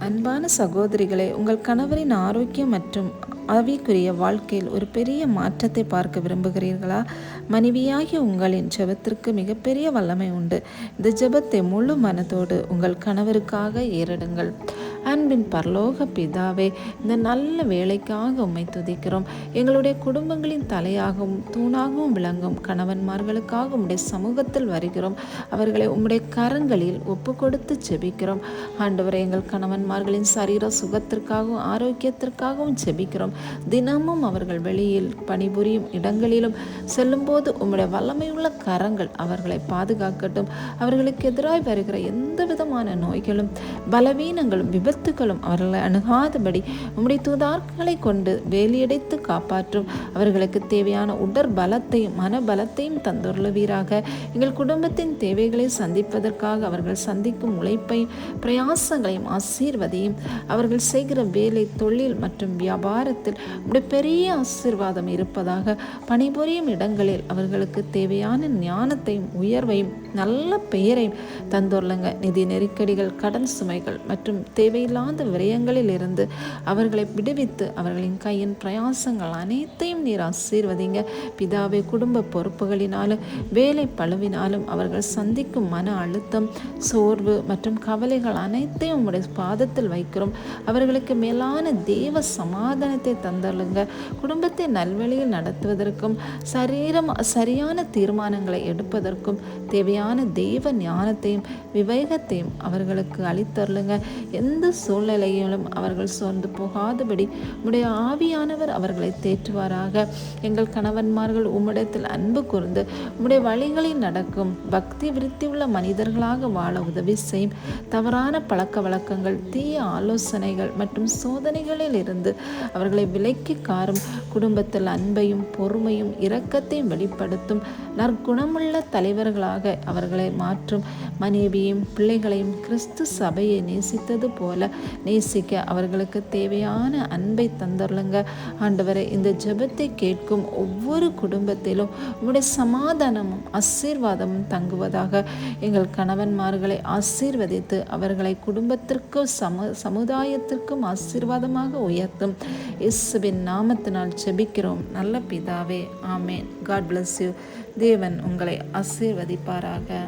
அன்பான சகோதரிகளே, உங்கள் கணவரின் ஆரோக்கியம் மற்றும் ஆவிக்குரிய வாழ்க்கையில் ஒரு பெரிய மாற்றத்தை பார்க்க விரும்புகிறீர்களா? மனைவியாகிய உங்களின் ஜெபத்திற்கு மிகப்பெரிய வல்லமை உண்டு. இந்த ஜெபத்தை முழு மனதோடு உங்கள் கணவருக்காக ஏறெடுங்கள். அன்பின் பரலோக பிதாவே, இந்த நல்ல வேலைக்காக உம்மை துதிக்கிறோம். எங்களுடைய குடும்பங்களின் தலையாகவும் தூணாகவும் விளங்கும் கணவன்மார்களுக்காக உம்முடைய சமூகத்தில் வருகிறோம். அவர்களை உம்முடைய கரங்களில் ஒப்பு கொடுத்து ஜெபிக்கிறோம். ஆண்டவரை, எங்கள் கணவன்மார்களின் சரீர சுகத்திற்காகவும் ஆரோக்கியத்திற்காகவும் ஜெபிக்கிறோம். தினமும் அவர்கள் வெளியில் பணிபுரியும் இடங்களிலும் செல்லும்போது உம்முடைய வல்லமையுள்ள கரங்கள் அவர்களை பாதுகாக்கட்டும். அவர்களுக்கு எதிராய் வருகிற எந்த விதமான நோய்களும் பலவீனங்களும் விபத்துகளும் அவர்களை அணுகாதபடி உம்முடைய தூதார்களை கொண்டு வேலியடைத்து காப்பாற்றும். அவர்களுக்கு தேவையான உடற் பலத்தையும் மன பலத்தையும் தந்துள்ளவீராக. எங்கள் குடும்பத்தின் தேவைகளை சந்திப்பதற்காக அவர்கள் சந்திக்கும் உழைப்பையும் பிரயாசங்களையும் ஆசீர்வதியும். அவர்கள் செய்கிற வேலை, தொழில் மற்றும் வியாபாரத்தில் உம்முடைய பெரிய ஆசீர்வாதம் இருப்பதாக. பணிபுரியும் இடங்களில் அவர்களுக்கு தேவையான ஞானத்தையும் உயர்வையும் நல்ல பெயரையும் தந்துள்ளங்க. நிதி நெருக்கடிகள், கடன் சுமைகள் மற்றும் தேவையில்லாத விரயங்களில் இருந்து அவர்களை விடுவித்து அவர்களின் கையின் பிரயாசங்கள் அனைத்தையும் நீர் ஆசீர்வதிங்க. பிதாவே, குடும்ப பொறுப்புகளினாலும் வேலை பழுவினாலும் அவர்கள் சந்திக்கும் மன அழுத்தம், சோர்வு மற்றும் கவலைகள் அனைத்தையும் உம்முடைய பாதத்தில் வைக்கிறோம். அவர்களுக்கு மேலான தேவ சமாதானத்தை தந்தருளுங்க. குடும்பத்தை நல்வழியில் நடத்துவதற்கும் சரியான தீர்மானங்களை எடுப்பதற்கும் தேவையான தேவ ஞானத்தையும் விவேகத்தையும் அவர்களுக்கு அளித்தருளுங்க. எந்த சூழ்நிலையிலும் அவர்கள் சோர்ந்து போகாதபடி உம்முடைய ஆவியானவர் அவர்களை தேற்றுவாராக. எங்கள் கணவன்மார்கள் உம்மிடத்தில் அன்பு கூர்ந்து உம்முடைய வழிகளில் நடக்கும் பக்தி விருத்தியுள்ள மனிதர்களாக வாழ உதவி செய்யும். தவறான பழக்க வழக்கங்கள், தீய ஆலோசனைகள் மற்றும் சோதனைகளில் இருந்து அவர்களை விலக்கி காரும். குடும்பத்தில் அன்பையும் பொறுமையும் இரக்கத்தையும் வெளிப்படுத்தும் நற்குணமுள்ள தலைவர்களாக அவர்களை மாற்றும். மனைவியையும் பிள்ளைகளையும் கிறிஸ்து சபையை நேசித்தது போல நேசிக்க அவர்களுக்கு தேவையான அன்பை தந்துள்ளங்க. ஆண்டவரை, இந்த ஜெபத்தை கேட்கும் ஒவ்வொரு குடும்பத்திலும் உம்முடைய சமாதானமும் ஆசீர்வாதமும் தங்குவதாக. எங்கள் கணவன்மார்களை ஆசீர்வதித்து அவர்களை குடும்பத்திற்கும் சமுதாயத்திற்கும் ஆசீர்வாதமாக உயர்த்தும். இயேசுவின் நாமத்தினால் ஜெபிக்கிறோம் நல்ல பிதாவே, ஆமேன். God bless you. தேவன் உங்களை ஆசீர்வதிப்பாராக.